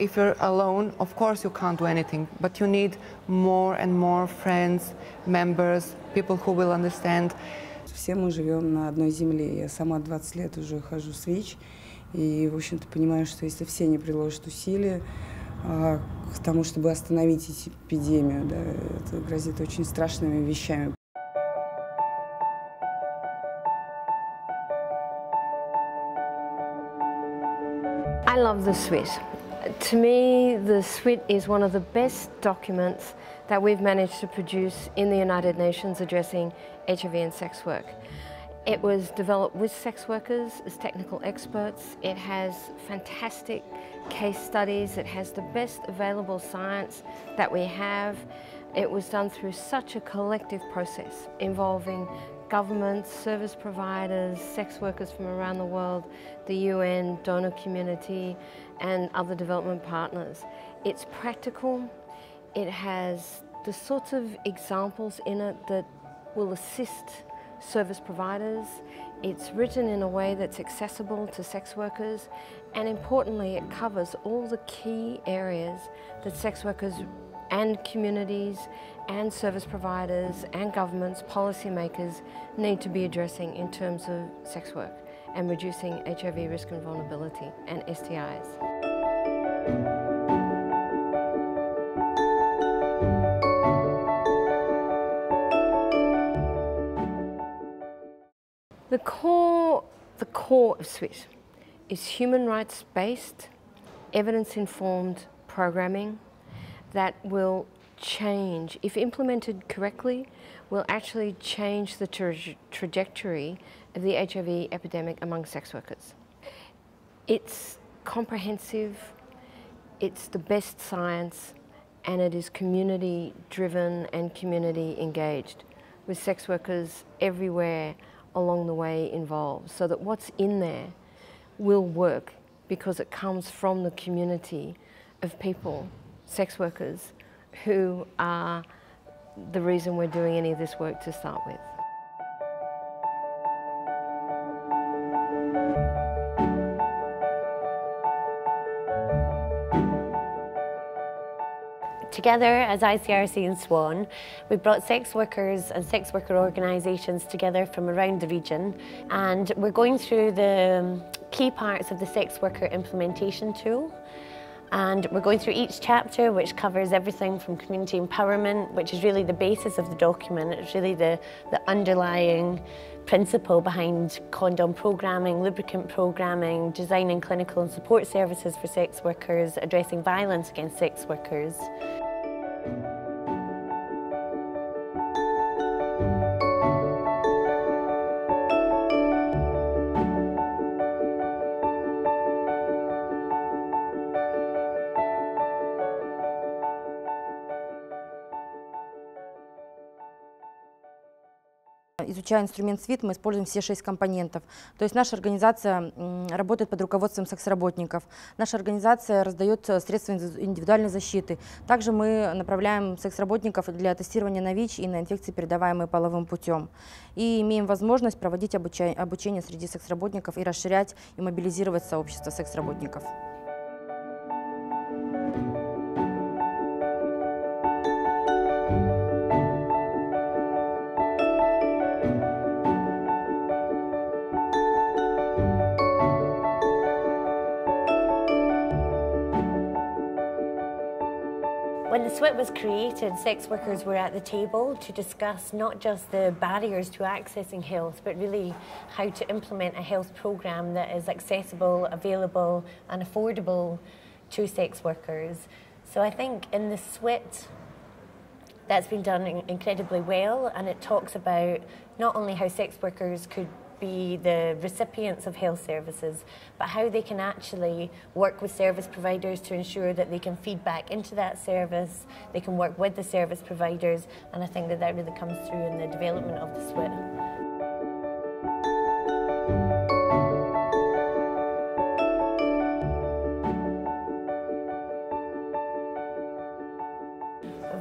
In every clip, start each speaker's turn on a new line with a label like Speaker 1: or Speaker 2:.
Speaker 1: If you're alone, of course you can't do anything, but you need more and more friends, members, people who will understand.
Speaker 2: Все мы живем на одной земле. Я сама 20 лет уже хожу с ВИЧ. И, в общем-то, понимаю, что если все не приложат усилия к тому, чтобы остановить эпидемию, да, это грозит очень страшными вещами.
Speaker 3: I love the SWIT. To me, the SWIT is one of the best documents that we've managed to produce in the United Nations addressing HIV and sex work. It was developed with sex workers as technical experts. It has fantastic case studies. It has the best available science that we have. It was done through such a collective process involving governments, service providers, sex workers from around the world, the UN, donor community, and other development partners. It's practical. It has the sorts of examples in it that will assist service providers. It's written in a way that's accessible to sex workers, and importantly, it covers all the key areas that sex workers and communities and service providers and governments, policymakers need to be addressing in terms of sex work and reducing HIV risk and vulnerability and STIs. The core of SWIT is human rights-based, evidence-informed programming that will change, if implemented correctly, will actually change the trajectory of the HIV epidemic among sex workers. It's comprehensive, it's the best science, and it is community-driven and community-engaged, with sex workers everywhere along the way involved, so that what's in there will work because it comes from the community of people, sex workers, who are the reason we're doing any of this work to start with.
Speaker 4: Together as ICRC and SWAN, we brought sex workers and sex worker organisations together from around the region, and we're going through the key parts of the sex worker implementation tool. And we're going through each chapter, which covers everything from community empowerment, which is really the basis of the document. It's really the underlying principle behind condom programming, lubricant programming, designing clinical and support services for sex workers, addressing violence against sex workers.
Speaker 5: Изучая инструмент СВИТ, мы используем все 6 компонентов. То есть наша организация работает под руководством секс-работников. Наша организация раздает средства индивидуальной защиты. Также мы направляем секс-работников для тестирования на ВИЧ и на инфекции, передаваемые половым путем. И имеем возможность проводить обучение среди секс-работников и расширять и мобилизировать сообщество секс-работников.
Speaker 4: When the SWIT was created, sex workers were at the table to discuss not just the barriers to accessing health, but really how to implement a health programme that is accessible, available and affordable to sex workers. So I think in the SWIT, that's been done incredibly well, and it talks about not only how sex workers could be the recipients of health services, but how they can actually work with service providers to ensure that they can feed back into that service, they can work with the service providers, and I think that that really comes through in the development of the SWIT.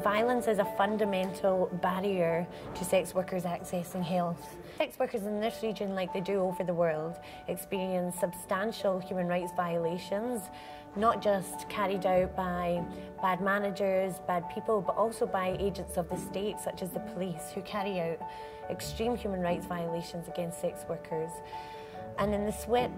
Speaker 4: violence is a fundamental barrier to sex workers accessing health. Sex workers in this region, like they do over the world, experience substantial human rights violations, not just carried out by bad managers, bad people, but also by agents of the state, such as the police, who carry out extreme human rights violations against sex workers. And in the SWIT,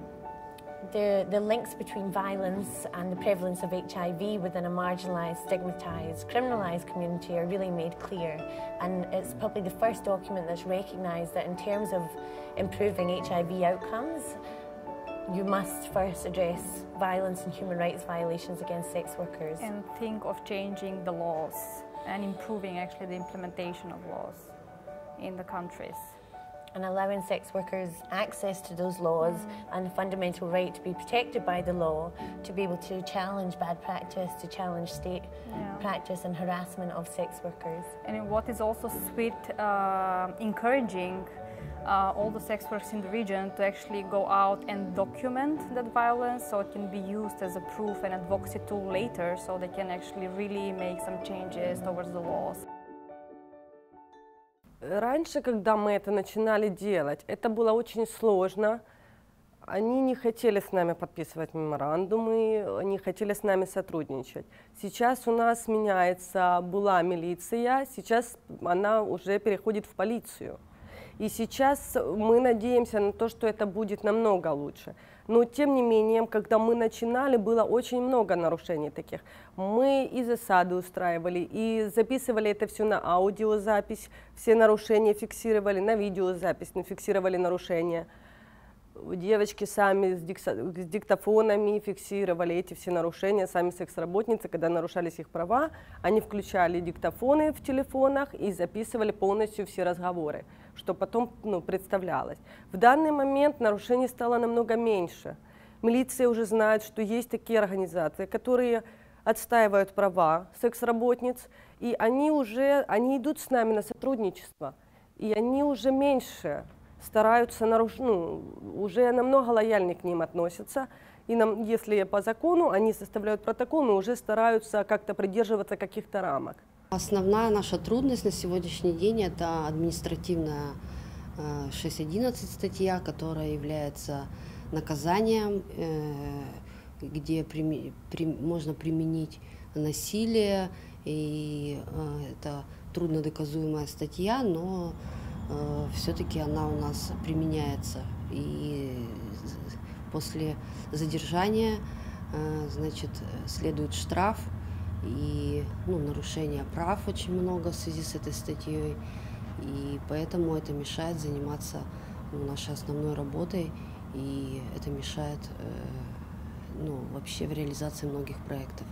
Speaker 4: the links between violence and the prevalence of HIV within a marginalised, stigmatised, criminalised community are really made clear. And it's probably the first document that's recognised that in terms of improving HIV outcomes, you must first address violence and human rights violations against sex workers.
Speaker 6: And think of changing the laws and improving actually the implementation of laws in the countries.
Speaker 4: And allowing sex workers access to those laws and the fundamental right to be protected by the law, to be able to challenge bad practice, to challenge state practice and harassment of sex workers.
Speaker 6: And what is also SWIT encouraging all the sex workers in the region to actually go out and document that violence, so it can be used as a proof and advocacy tool later, so they can actually really make some changes towards the laws.
Speaker 7: Раньше, когда мы это начинали делать, это было очень сложно. Они не хотели с нами подписывать меморандумы, не хотели с нами сотрудничать. Сейчас у нас меняется, была милиция, сейчас она уже переходит в полицию. И сейчас мы надеемся на то, что это будет намного лучше. Но тем не менее, когда мы начинали, было очень много нарушений таких. Мы и засады устраивали, и записывали это все на аудиозапись, все нарушения фиксировали, на видеозапись, фиксировали нарушения. Девочки сами с диктофонами фиксировали эти все нарушения, сами секс-работницы, когда нарушались их права, они включали диктофоны в телефонах и записывали полностью все разговоры, что потом представлялось. В данный момент нарушений стало намного меньше. Милиция уже знает, что есть такие организации, которые отстаивают права секс-работниц, и они идут с нами на сотрудничество, и они уже меньше стараются уже намного лояльнее к ним относятся. И если по закону они составляют протокол, но уже стараются как-то придерживаться каких-то рамок.
Speaker 8: Основная наша трудность на сегодняшний день – это административная 6.11 статья, которая является наказанием, где можно применить насилие. И это труднодоказуемая статья, но все-таки она у нас применяется, и после задержания, значит, следует штраф, и нарушения прав очень много в связи с этой статьей, и поэтому это мешает заниматься нашей основной работой, и это мешает вообще в реализации многих проектов.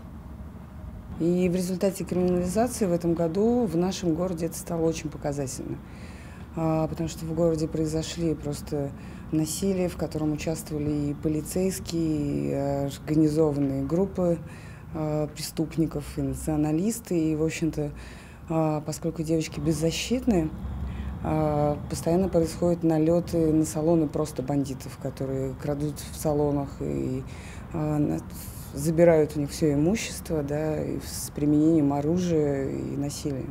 Speaker 2: И в результате криминализации в этом году в нашем городе это стало очень показательно. Потому что в городе произошли просто насилие, в котором участвовали и полицейские, и организованные группы преступников, и националисты. И, в общем-то, поскольку девочки беззащитны, постоянно происходят налеты на салоны просто бандитов, которые крадут в салонах и забирают у них все имущество, да, и с применением оружия и насилия.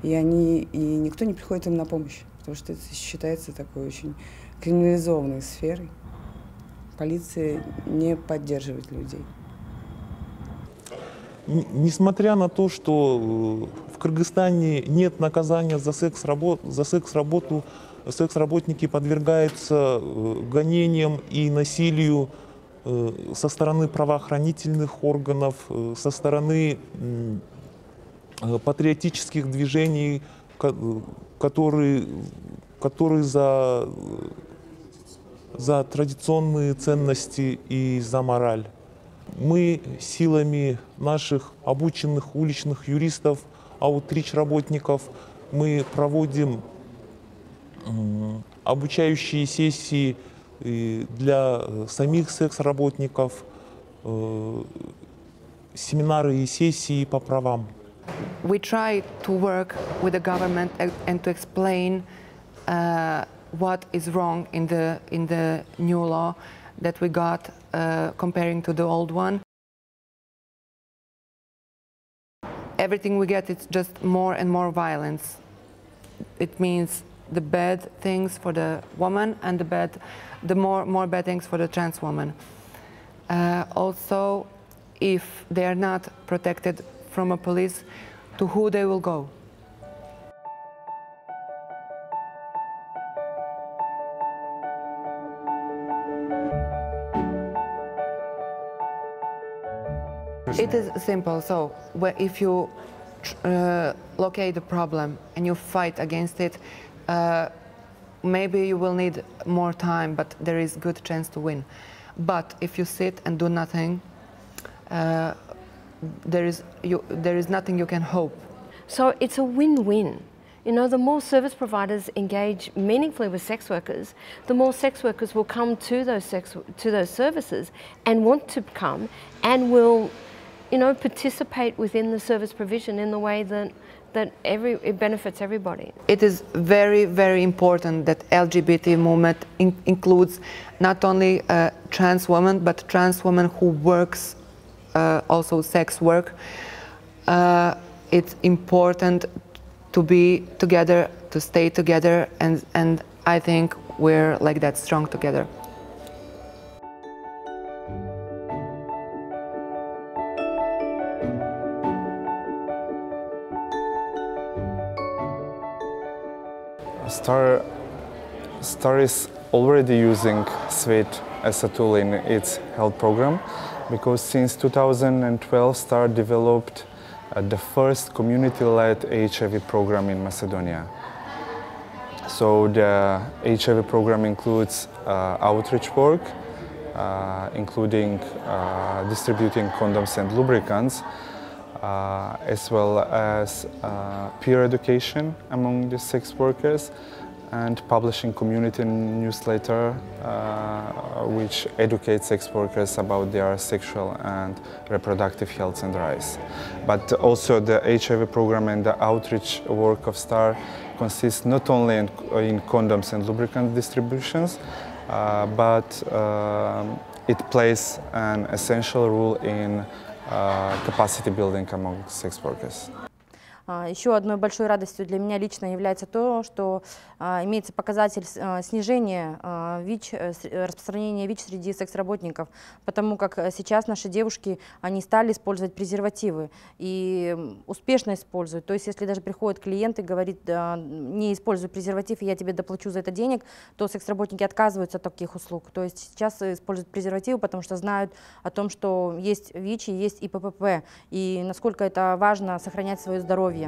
Speaker 2: И никто не приходит им на помощь, потому что это считается такой очень криминализованной сферой. Полиция не поддерживает людей.
Speaker 9: Несмотря на то, что в Кыргызстане нет наказания за секс-работу, секс-работники подвергаются гонениям и насилию со стороны правоохранительных органов, со стороны патриотических движений, которые за традиционные ценности и за мораль. Мы силами наших обученных уличных юристов, аутрич-работников, мы проводим обучающие сессии для самих секс-работников, семинары и сессии по правам.
Speaker 1: We try to work with the government and to explain what is wrong in the new law that we got comparing to the old one. everything we get is just more and more violence. It means the bad things for the woman and the more bad things for the trans woman. Also, if they are not protected from a police, to who they will go? It is simple. So if you locate the problem and you fight against it, maybe you will need more time, but there is good chance to win. But if you sit and do nothing, there is nothing you can hope.
Speaker 3: So it's a win-win. You know, the more service providers engage meaningfully with sex workers, the more sex workers will come to those services and want to come and will, you know, participate within the service provision in the way that it benefits everybody.
Speaker 1: It is very, very important that LGBT movement includes not only trans women, but trans women who works also sex work. It's important to be together, to stay together, and I think we're like that, strong together.
Speaker 10: STAR is already using SWIT as a tool in its health program, because since 2012 STAR developed the first community-led HIV program in Macedonia. So the HIV program includes outreach work, including distributing condoms and lubricants, as well as peer education among the sex workers, and publishing community newsletter which educates sex workers about their sexual and reproductive health and rights. But also the HIV program and the outreach work of STAR consists not only in condoms and lubricant distributions, but it plays an essential role in capacity building among sex workers.
Speaker 5: Еще одной большой радостью для меня лично является то, что имеется показатель снижения распространения ВИЧ среди секс-работников, потому как сейчас наши девушки, они стали использовать презервативы и успешно используют. То есть если даже приходит клиент и говорит: не используй презерватив, и я тебе доплачу за это денег, то секс-работники отказываются от таких услуг. То есть сейчас используют презервативы, потому что знают о том, что есть ВИЧ и есть ИППП, и насколько это важно сохранять свое здоровье.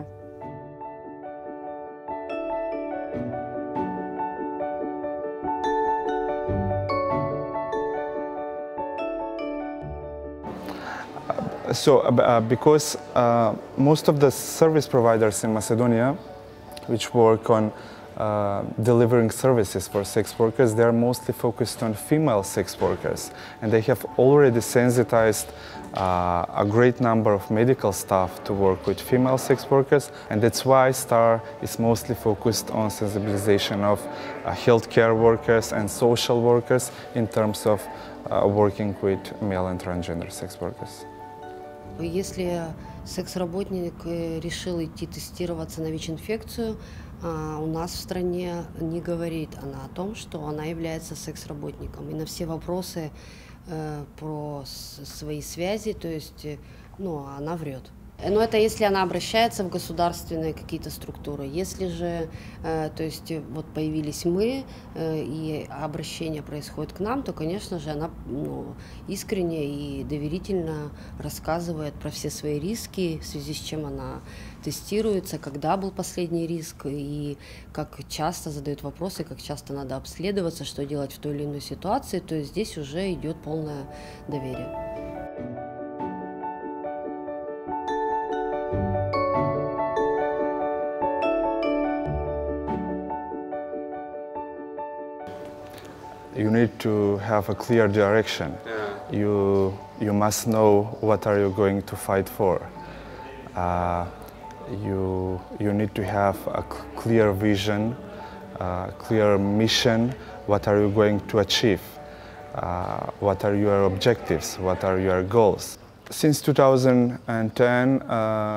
Speaker 10: So, because most of the service providers in Macedonia, which work on delivering services for sex workers, they are mostly focused on female sex workers, and they have already sensitized a great number of medical staff to work with female sex workers, and that's why STAR is mostly focused on sensibilization of healthcare workers and social workers in terms of working with male and transgender sex workers.
Speaker 8: Если секс-работник решил идти тестироваться на ВИЧ-инфекцию, у нас в стране не говорит она о том, что она является секс-работником. И на все вопросы про свои связи, то есть, она врет. Но это если она обращается в государственные какие-то структуры. Если же, то есть, вот появились мы, и обращение происходит к нам, то, конечно же, она искренне и доверительно рассказывает про все свои риски, в связи с чем она тестируется, когда был последний риск, и как часто задают вопросы, как часто надо обследоваться, что делать в той или иной ситуации. То есть здесь уже идет полное доверие.
Speaker 10: You need to have a clear direction. You must know what are you going to fight for. You need to have a clear vision, clear mission. What are you going to achieve? What are your objectives? What are your goals? Since 2010,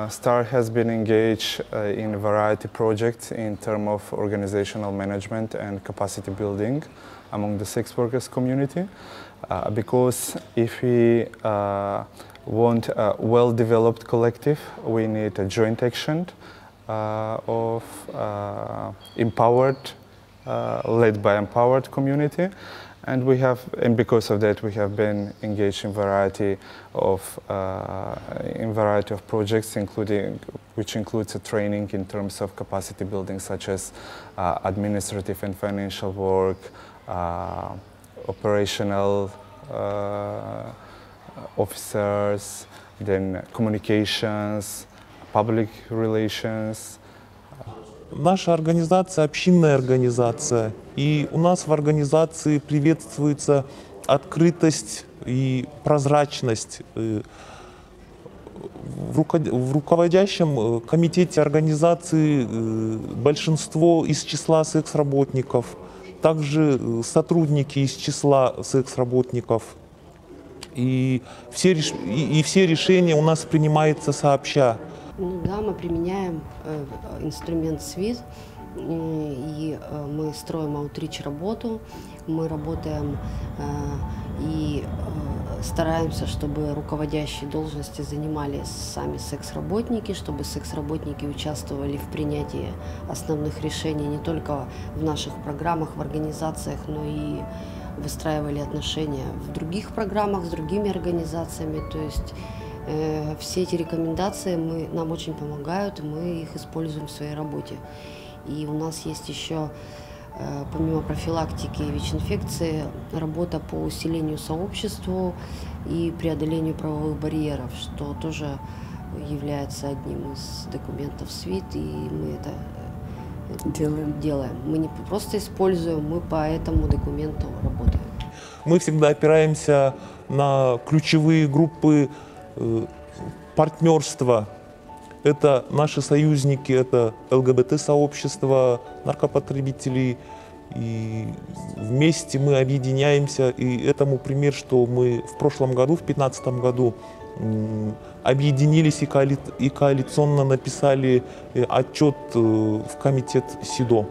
Speaker 10: STAR has been engaged in a variety of projects in terms of organizational management and capacity building among the sex workers community. Because if we want a well-developed collective, we need a joint action of empowered, led by empowered community. And because of that, we have been engaged in variety of projects, which includes a training in terms of capacity building, such as administrative and financial work, operational officers, then communications, public relations.
Speaker 9: Наша организация – общинная организация, и у нас в организации приветствуется открытость и прозрачность. В руководящем комитете организации большинство из числа секс-работников, также сотрудники из числа секс-работников. И все решения у нас принимаются сообща.
Speaker 8: Ну да, мы применяем инструмент СВИТ, и мы строим аутрич работу, мы работаем и стараемся, чтобы руководящие должности занимали сами секс-работники, чтобы секс-работники участвовали в принятии основных решений не только в наших программах, в организациях, но и выстраивали отношения в других программах с другими организациями. То есть все эти рекомендации нам очень помогают, мы их используем в своей работе. И у нас есть еще, помимо профилактики ВИЧ-инфекции, работа по усилению сообществу и преодолению правовых барьеров, что тоже является одним из документов СВИТ, и мы это делаем. Мы не просто используем, мы по этому документу работаем.
Speaker 9: Мы всегда опираемся на ключевые группы партнерства. Это наши союзники, это ЛГБТ-сообщество, наркопотребителей. И вместе мы объединяемся. И этому пример, что мы в прошлом году, в 2015 году, объединились и коалиционно написали отчет в комитет СИДО.